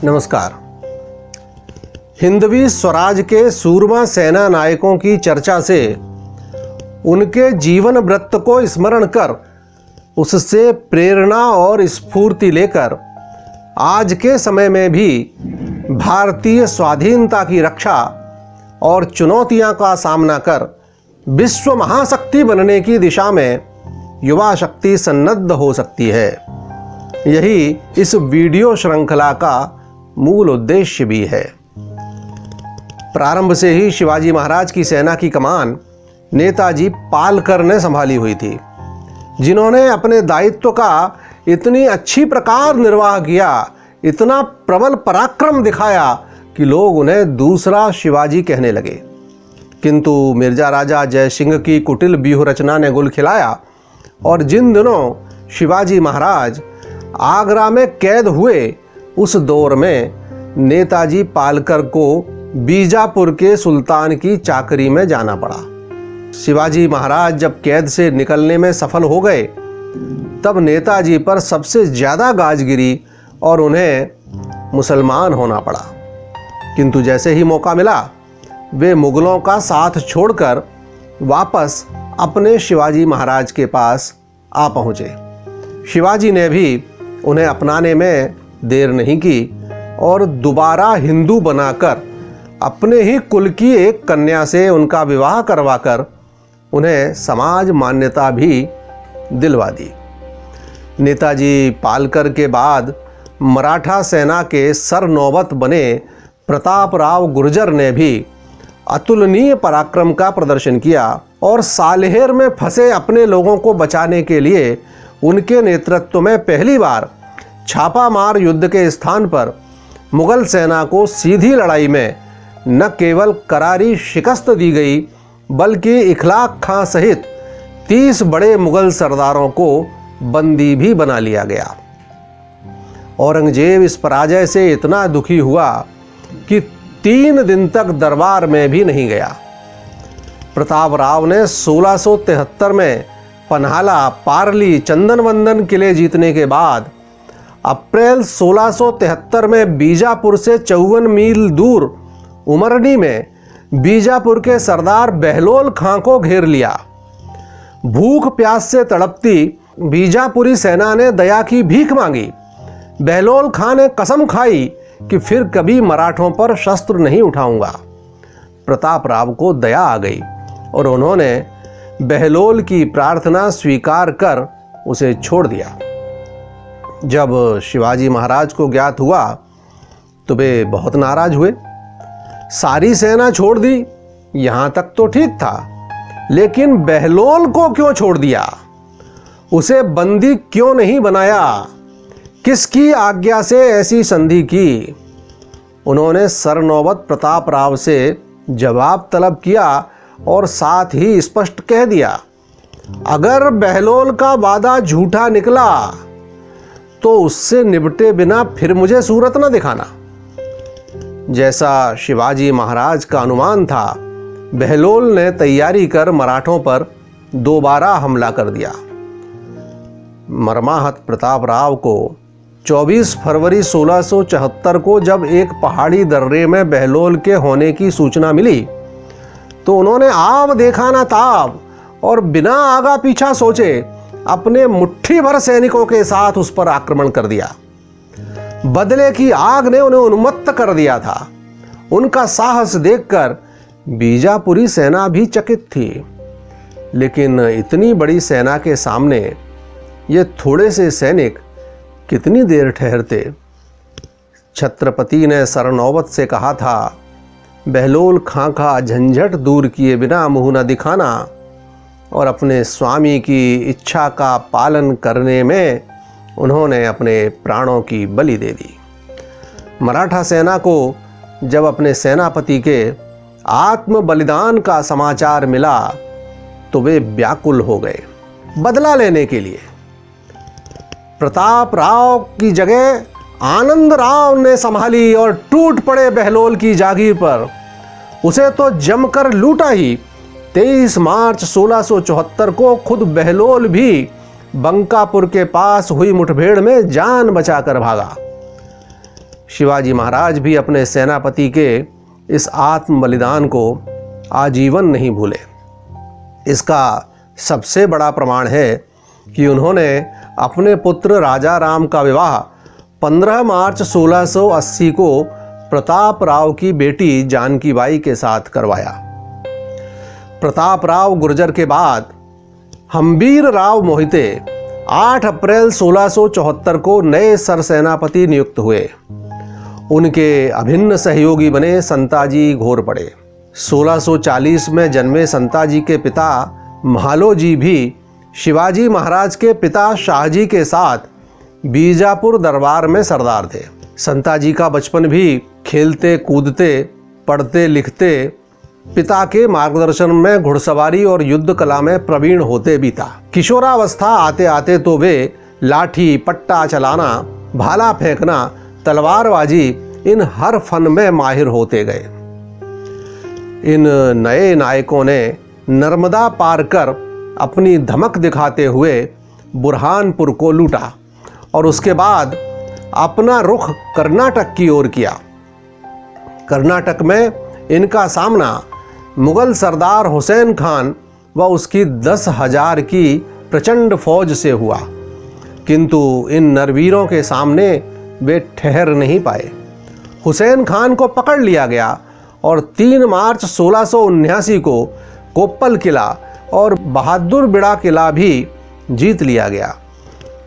नमस्कार। हिंदवी स्वराज के सूरमा सेना नायकों की चर्चा से उनके जीवन वृत्त को स्मरण कर उससे प्रेरणा और स्फूर्ति लेकर आज के समय में भी भारतीय स्वाधीनता की रक्षा और चुनौतियों का सामना कर विश्व महाशक्ति बनने की दिशा में युवा शक्ति सन्नद्ध हो सकती है। यही इस वीडियो श्रृंखला का मूल उद्देश्य भी है। प्रारंभ से ही शिवाजी महाराज की सेना की कमान नेताजी पालकर ने संभाली हुई थी, जिन्होंने अपने दायित्व का इतनी अच्छी प्रकार निर्वाह किया, इतना प्रबल पराक्रम दिखाया कि लोग उन्हें दूसरा शिवाजी कहने लगे। किंतु मिर्जा राजा जय सिंह की कुटिल व्यूह रचना ने गुल खिलाया और जिन दिनों शिवाजी महाराज आगरा में कैद हुए, उस दौर में नेताजी पालकर को बीजापुर के सुल्तान की चाकरी में जाना पड़ा। शिवाजी महाराज जब कैद से निकलने में सफल हो गए, तब नेताजी पर सबसे ज़्यादा गाज गिरी और उन्हें मुसलमान होना पड़ा। किंतु जैसे ही मौका मिला, वे मुगलों का साथ छोड़कर वापस अपने शिवाजी महाराज के पास आ पहुँचे। शिवाजी ने भी उन्हें अपनाने में देर नहीं की और दोबारा हिंदू बनाकर अपने ही कुल की एक कन्या से उनका विवाह करवाकर उन्हें समाज मान्यता भी दिलवा दी। नेताजी पालकर के बाद मराठा सेना के सरनौबत बने प्रतापराव गुर्जर ने भी अतुलनीय पराक्रम का प्रदर्शन किया और सालेहर में फंसे अपने लोगों को बचाने के लिए उनके नेतृत्व में पहली बार छापामार युद्ध के स्थान पर मुगल सेना को सीधी लड़ाई में न केवल करारी शिकस्त दी गई, बल्कि इखलाक खां सहित 30 बड़े मुगल सरदारों को बंदी भी बना लिया गया। औरंगजेब इस पराजय से इतना दुखी हुआ कि 3 दिन तक दरबार में भी नहीं गया। प्रतापराव ने 1673 में पन्हाला, पारली, चंदनवंदन किले जीतने के बाद अप्रैल 1673 में बीजापुर से 54 मील दूर उमरनी में बीजापुर के सरदार बहलोल खां को घेर लिया। भूख प्यास से तड़पती बीजापुरी सेना ने दया की भीख मांगी। बहलोल खां ने कसम खाई कि फिर कभी मराठों पर शस्त्र नहीं उठाऊंगा। प्रतापराव को दया आ गई और उन्होंने बहलोल की प्रार्थना स्वीकार कर उसे छोड़ दिया। जब शिवाजी महाराज को ज्ञात हुआ तो वे बहुत नाराज हुए। सारी सेना छोड़ दी, यहाँ तक तो ठीक था, लेकिन बहलोल को क्यों छोड़ दिया? उसे बंदी क्यों नहीं बनाया? किसकी आज्ञा से ऐसी संधि की? उन्होंने सरनौबत प्रतापराव से जवाब तलब किया और साथ ही स्पष्ट कह दिया, अगर बहलोल का वादा झूठा निकला तो उससे निपटे बिना फिर मुझे सूरत न दिखाना। जैसा शिवाजी महाराज का अनुमान था, बहलोल ने तैयारी कर मराठों पर दोबारा हमला कर दिया। मर्माहत प्रतापराव को 24 फरवरी 1674 को जब एक पहाड़ी दर्रे में बहलोल के होने की सूचना मिली, तो उन्होंने आव देखा ना ताव और बिना आगा पीछा सोचे अपने मुट्ठी भर सैनिकों के साथ उस पर आक्रमण कर दिया। बदले की आग ने उन्हें उन्मत्त कर दिया था। उनका साहस देखकर बीजापुरी सेना भी चकित थी, लेकिन इतनी बड़ी सेना के सामने ये थोड़े से सैनिक कितनी देर ठहरते। छत्रपति ने सरनौबत से कहा था, बहलोल खां का झंझट दूर किए बिना मुंह न दिखाना और अपने स्वामी की इच्छा का पालन करने में उन्होंने अपने प्राणों की बलि दे दी। मराठा सेना को जब अपने सेनापति के आत्म बलिदान का समाचार मिला तो वे व्याकुल हो गए बदला लेने के लिए। प्रताप राव की जगह आनंद राव ने संभाली और टूट पड़े बहलोल की जागीर पर। उसे तो जमकर लूटा ही। 23 मार्च 1674 को खुद बहलोल भी बंकापुर के पास हुई मुठभेड़ में जान बचाकर भागा। शिवाजी महाराज भी अपने सेनापति के इस आत्म बलिदान को आजीवन नहीं भूले। इसका सबसे बड़ा प्रमाण है कि उन्होंने अपने पुत्र राजा राम का विवाह 15 मार्च 1680 को प्रताप राव की बेटी जानकी बाई के साथ करवाया। प्रताप राव गुर्जर के बाद हम्बीर राव मोहिते 8 अप्रैल 1674 को नए सरसेनापति नियुक्त हुए। उनके अभिन्न सहयोगी बने संताजी घोरपड़े। 1640 में जन्मे संताजी के पिता महालोजी भी शिवाजी महाराज के पिता शाहजी के साथ बीजापुर दरबार में सरदार थे। संताजी का बचपन भी खेलते कूदते पढ़ते लिखते पिता के मार्गदर्शन में घुड़सवारी और युद्ध कला में प्रवीण होते भी था। किशोरावस्था आते आते तो वे लाठी पट्टा चलाना, भाला फेंकना, तलवारबाजी इन हर फन में माहिर होते गए। इन नए नायकों ने नर्मदा पार कर अपनी धमक दिखाते हुए बुरहानपुर को लूटा और उसके बाद अपना रुख कर्नाटक की ओर किया। कर्नाटक में इनका सामना मुगल सरदार हुसैन खान व उसकी 10,000 की प्रचंड फौज से हुआ, किंतु इन नरवीरों के सामने वे ठहर नहीं पाए। हुसैन खान को पकड़ लिया गया और 3 मार्च 1679 को कोप्पल किला और बहादुर बिड़ा किला भी जीत लिया गया।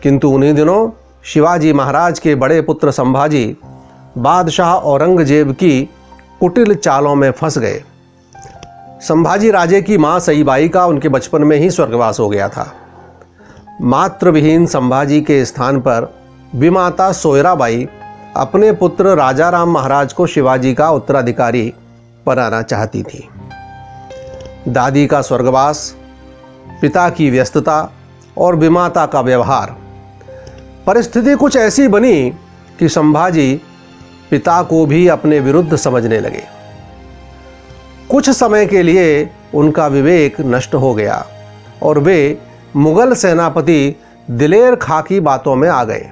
किंतु उन्हीं दिनों शिवाजी महाराज के बड़े पुत्र संभाजी बादशाह औरंगजेब की कुटिल चालों में फंस गए। संभाजी राजे की मां सईबाई का उनके बचपन में ही स्वर्गवास हो गया था। मातृविहीन संभाजी के स्थान पर विमाता सोयराबाई अपने पुत्र राजा राम महाराज को शिवाजी का उत्तराधिकारी बनाना चाहती थी। दादी का स्वर्गवास, पिता की व्यस्तता और विमाता का व्यवहार, परिस्थिति कुछ ऐसी बनी कि संभाजी पिता को भी अपने विरुद्ध समझने लगे। कुछ समय के लिए उनका विवेक नष्ट हो गया और वे मुगल सेनापति दिलेर खां की बातों में आ गए।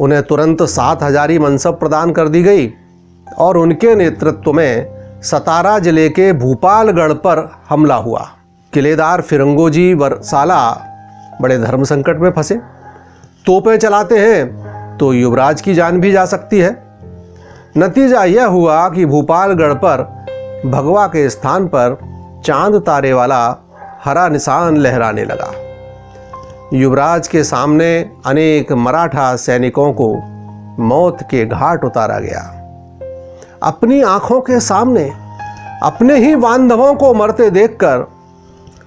उन्हें तुरंत 7,000 मनसब प्रदान कर दी गई और उनके नेतृत्व में सतारा जिले के भूपालगढ़ पर हमला हुआ। किलेदार फिरंगोजी वरसाला बड़े धर्म संकट में फंसे। तोपें चलाते हैं तो युवराज की जान भी जा सकती है। नतीजा यह हुआ कि भूपालगढ़ पर भगवा के स्थान पर चांद तारे वाला हरा निशान लहराने लगा। युवराज के सामने अनेक मराठा सैनिकों को मौत के घाट उतारा गया। अपनी आंखों के सामने अपने ही बांधवों को मरते देखकर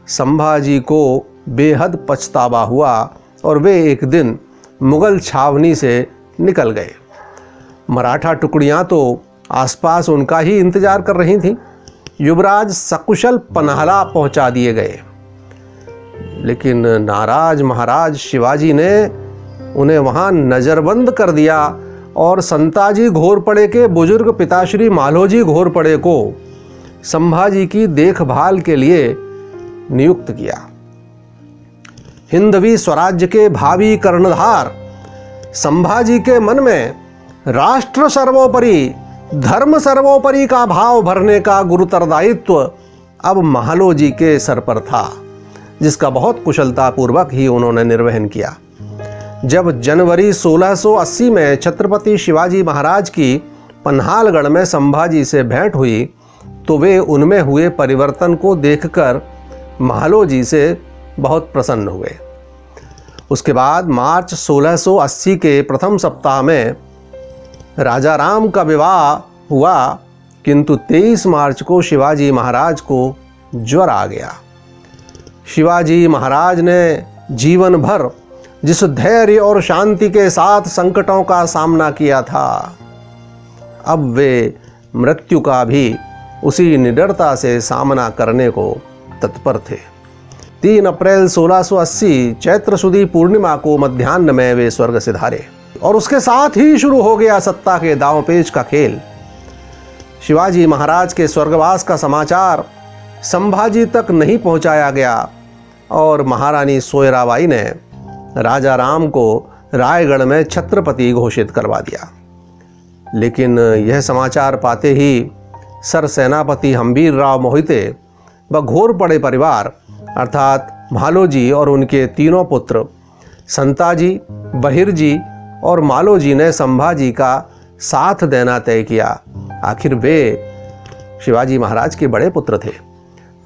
संभाजी को बेहद पछतावा हुआ और वे एक दिन मुगल छावनी से निकल गए। मराठा टुकड़ियां तो आसपास उनका ही इंतजार कर रही थीं। युवराज सकुशल पन्हाला पहुंचा दिए गए, लेकिन नाराज महाराज शिवाजी ने उन्हें वहां नजरबंद कर दिया और संताजी घोरपड़े के बुजुर्ग पिताश्री मालोजी घोरपड़े को संभाजी की देखभाल के लिए नियुक्त किया। हिंदवी स्वराज्य के भावी कर्णधार संभाजी के मन में राष्ट्र सर्वोपरि, धर्म सर्वोपरि का भाव भरने का गुरुतर दायित्व अब महालोजी के सर पर था, जिसका बहुत कुशलतापूर्वक ही उन्होंने निर्वहन किया। जब जनवरी 1680 में छत्रपति शिवाजी महाराज की पन्हालगढ़ में संभाजी से भेंट हुई तो वे उनमें हुए परिवर्तन को देखकर महालोजी से बहुत प्रसन्न हुए। उसके बाद मार्च 1680 के प्रथम सप्ताह में राजा राम का विवाह हुआ, किंतु 23 मार्च को शिवाजी महाराज को ज्वर आ गया। शिवाजी महाराज ने जीवन भर जिस धैर्य और शांति के साथ संकटों का सामना किया था, अब वे मृत्यु का भी उसी निडरता से सामना करने को तत्पर थे। 3 अप्रैल 1680 चैत्र सुदी पूर्णिमा को मध्याह्न में वे स्वर्ग सिधारे और उसके साथ ही शुरू हो गया सत्ता के दांवपेच का खेल। शिवाजी महाराज के स्वर्गवास का समाचार संभाजी तक नहीं पहुंचाया गया और महारानी सोयराबाई ने राजा राम को रायगढ़ में छत्रपति घोषित करवा दिया। लेकिन यह समाचार पाते ही सर सेनापति हम्बीरराव मोहिते व घोरपड़े परिवार अर्थात भालोजी और उनके तीनों पुत्र संताजी, बहिर्जी और मालोजी ने संभाजी का साथ देना तय किया। आखिर वे शिवाजी महाराज के बड़े पुत्र थे।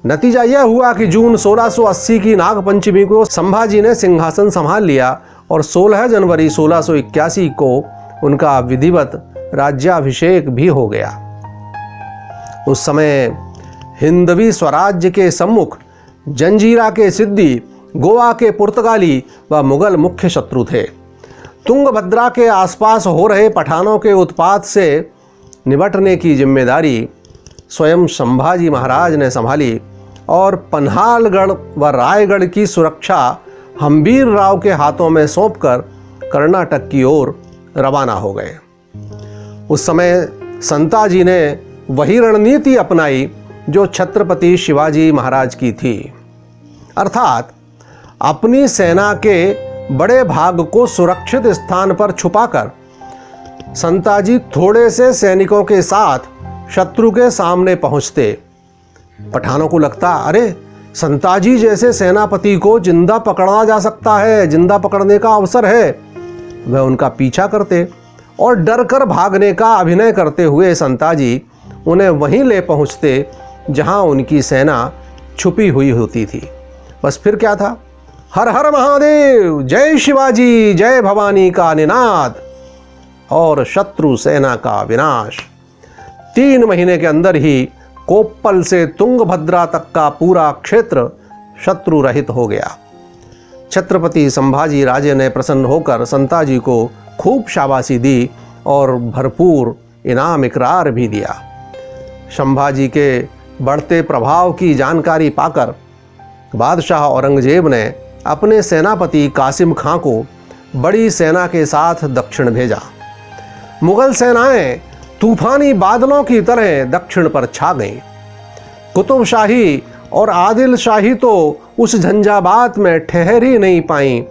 नतीजा यह हुआ कि जून 1680 की नागपंचमी को संभाजी ने सिंहासन संभाल लिया और 16 जनवरी 1681 को उनका विधिवत राज्याभिषेक भी हो गया। उस समय हिंदवी स्वराज्य के सम्मुख जंजीरा के सिद्दी, गोवा के पुर्तगाली व मुगल मुख्य शत्रु थे। तुंगभद्रा के आसपास हो रहे पठानों के उत्पात से निपटने की जिम्मेदारी स्वयं संभाजी महाराज ने संभाली और पन्हालगढ़ व रायगढ़ की सुरक्षा हम्बीरराव के हाथों में सौंपकर कर्नाटक की ओर रवाना हो गए। उस समय संताजी ने वही रणनीति अपनाई जो छत्रपति शिवाजी महाराज की थी, अर्थात अपनी सेना के बड़े भाग को सुरक्षित स्थान पर छुपाकर संताजी थोड़े से सैनिकों के साथ शत्रु के सामने पहुंचते। पठानों को लगता, अरे संताजी जैसे सेनापति को जिंदा पकड़ा जा सकता है, जिंदा पकड़ने का अवसर है। वह उनका पीछा करते और डर कर भागने का अभिनय करते हुए संताजी उन्हें वहीं ले पहुंचते जहां उनकी सेना छुपी हुई होती थी। बस फिर क्या था, हर हर महादेव, जय शिवाजी, जय भवानी का निनाद और शत्रु सेना का विनाश। 3 महीने के अंदर ही कोप्पल से तुंगभद्रा तक का पूरा क्षेत्र शत्रु रहित हो गया। छत्रपति संभाजी राजे ने प्रसन्न होकर संताजी को खूब शाबाशी दी और भरपूर इनाम इकरार भी दिया। संभाजी के बढ़ते प्रभाव की जानकारी पाकर बादशाह औरंगजेब ने अपने सेनापति कासिम खां को बड़ी सेना के साथ दक्षिण भेजा। मुगल सेनाएं तूफानी बादलों की तरह दक्षिण पर छा गईं। कुतुब शाही और आदिल शाही तो उस झंझावात में ठहर ही नहीं पाईं।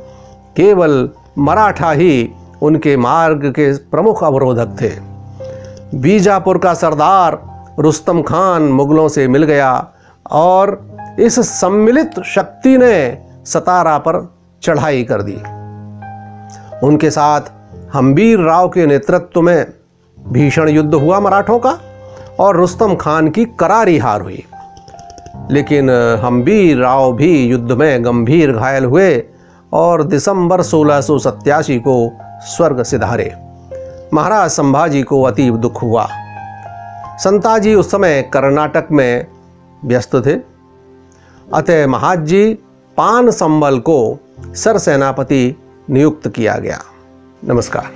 केवल मराठा ही उनके मार्ग के प्रमुख अवरोधक थे। बीजापुर का सरदार रुस्तम खान मुगलों से मिल गया और इस सम्मिलित शक्ति ने सतारा पर चढ़ाई कर दी। उनके साथ हम्बीरराव के नेतृत्व में भीषण युद्ध हुआ मराठों का और रुस्तम खान की करारी हार हुई। लेकिन हम्बीरराव भी युद्ध में गंभीर घायल हुए और दिसंबर 1687 को स्वर्ग सिधारे। महाराज संभाजी को अतीब दुख हुआ। संताजी उस समय कर्नाटक में व्यस्त थे, अतः महाजी पान संबल को सर सेनापति नियुक्त किया गया। नमस्कार।